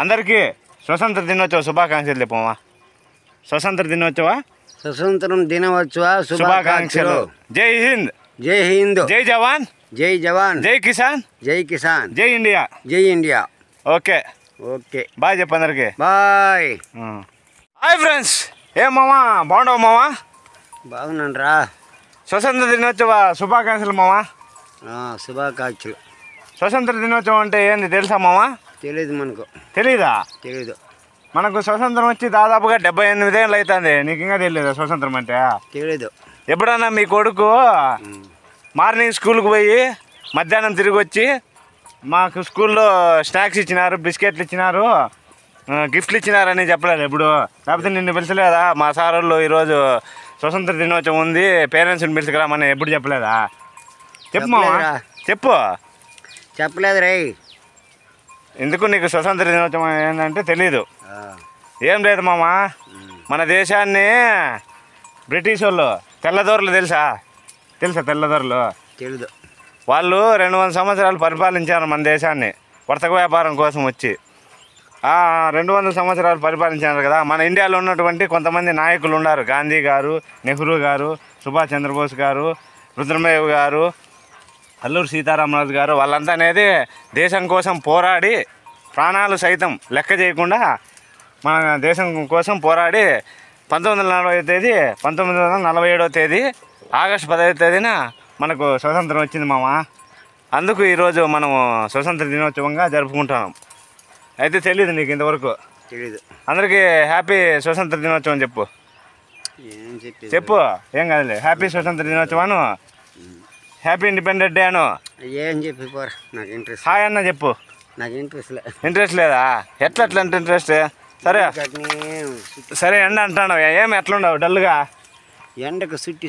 అందరికీ స్వతంత్ర దినోత్సవ శుభాకాంక్షలు చెప్పమ్మా. స్వతంత్ర దినోత్సవ శుభాకాంక్షలు. జై హింద్, జై హింద్, జై జవాన్, జై జవాన్, జై కిసాన్, జై కిసాన్, జై ఇండియా, జై ఇండియా. ఓకే ఓకే, బాయ్ చెప్పు అందరికి. బాయ్. హాయ్ ఫ్రెండ్స్, ఏం మామా బాగుండవు మామా? బాగున్నాను రా. స్వతంత్ర దినోత్సవ శుభాకాంక్షలు మామా. శుభాకాంక్షలు. స్వతంత్ర దినోత్సవం అంటే ఏంది తెలుసా మామా? తెలీదు మనకు. తెలీదా? తెలీదు. మనకు స్వతంత్రం వచ్చి దాదాపుగా 78 ఏళ్ళు అవుతుంది. నీకు ఇంకా తెలియదా స్వతంత్రం అంటే? తెలీదు. ఎప్పుడన్నా మీ కొడుకు మార్నింగ్ స్కూల్కి పోయి మధ్యాహ్నం తిరిగి వచ్చి మాకు స్కూల్లో స్నాక్స్ ఇచ్చినారు, బిస్కెట్లు ఇచ్చినారు, గిఫ్ట్లు ఇచ్చినారని చెప్పలేదు ఎప్పుడు? లేకపోతే నిన్ను పిలిచలేదా మా సార్ వాళ్ళు ఈరోజు స్వతంత్ర దినోత్సవం ఉంది పేరెంట్స్ని పిలుచుకురామని ఎప్పుడు చెప్పలేదా? చెప్పు మామా, చెప్పు. చెప్పలేదు రే. ఎందుకు నీకు స్వతంత్ర దినోత్సవం ఏంటంటే తెలీదు? ఏం లేదు మామ, మన దేశాన్ని బ్రిటిష్ వాళ్ళు తెల్లదొరలు తెలుసా తెల్లదొరలు? తెలీదు. వాళ్ళు 200 సంవత్సరాలు పరిపాలించారు మన దేశాన్ని వర్తక వ్యాపారం కోసం వచ్చి. 200 సంవత్సరాలు పరిపాలించారు కదా. మన ఇండియాలో ఉన్నటువంటి కొంతమంది నాయకులు ఉన్నారు. గాంధీ గారు, నెహ్రూ గారు, సుభాష్ చంద్రబోస్ గారు, రుద్రమదేవ్ గారు, అల్లూరి సీతారామరాజు గారు. వాళ్ళంతా అనేది దేశం కోసం పోరాడి ప్రాణాలు సైతం లెక్క చేయకుండా మన దేశం కోసం పోరాడి 1947వ తేదీ ఆగస్టు 10వ తేదీన మనకు స్వతంత్రం వచ్చింది మామ. అందుకు ఈరోజు మనము స్వతంత్ర దినోత్సవంగా జరుపుకుంటున్నాం. అయితే తెలియదు నీకు ఇంతవరకు? తెలీదు. అందరికీ హ్యాపీ స్వతంత్ర దినోత్సవం చెప్పు. చెప్పు, ఏం కాదులే. హ్యాపీ స్వతంత్ర దినోత్సవాను, హ్యాపీ ఇండిపెండెంట్ డే అను. ఏం చెప్పి పోరా, నాకు ఇంట్రెస్ట్. హాయ్ అన్న చెప్పు. నాకు ఇంట్రెస్ట్ లేదా? ఎట్లా అంటే ఇంట్రెస్ట్? సరే ఎండ అంటాను. ఏమి ఎట్లుండవు డల్గా? ఎండకు సుట్టి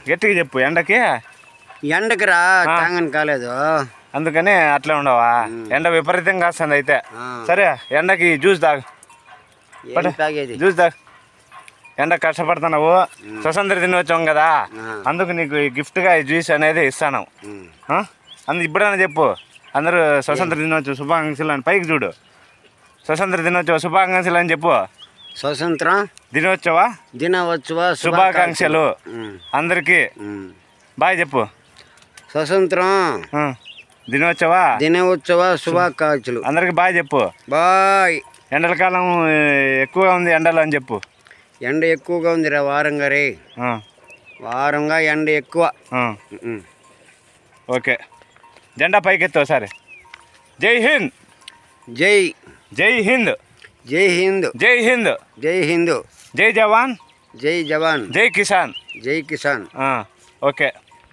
గట్టిగా చెప్పు. ఎండకి రా తాగని కాలేదు, అందుకని అట్లా ఉండవా? ఎండ విపరీతంగా వస్తుంది అయితే. సరే ఎండకి జ్యూస్ తాగు, జ్యూస్ తాగు. ఎండ కష్టపడుతున్నావు, స్వతంత్ర దినోత్సవం కదా, అందుకు నీకు గిఫ్ట్గా ఈ జ్యూస్ అనేది ఇస్తాను. ఇప్పుడైనా చెప్పు అందరూ స్వతంత్ర దినోత్సవ శుభాకాంక్షలు అని పైకి చూడు. స్వతంత్ర దినోత్సవ శుభాకాంక్షలు అని చెప్పు. స్వతంత్ర దినోత్సవ శుభాకాంక్షలు అందరికీ. బాయ్ చెప్పు. స్వతంత్ర దినోత్సవ శుభాకాంక్షలు అందరికి. బాయ్ చెప్పు. బాయ్. ఎండల కాలం ఎక్కువగా ఉంది ఎండలు అని చెప్పు. ఎండ ఎక్కువగా ఉంది రా వారంగా రే. వారంగా ఎండ ఎక్కువ. ఓకే, జెండా పైకెత్తు ఒకసారి. జై హింద్, జై జై హింద్, జై హింద్, జై హింద్, జై హింద్, జై జవాన్, జై జవాన్, జై కిసాన్, జై కిసాన్. ఓకే.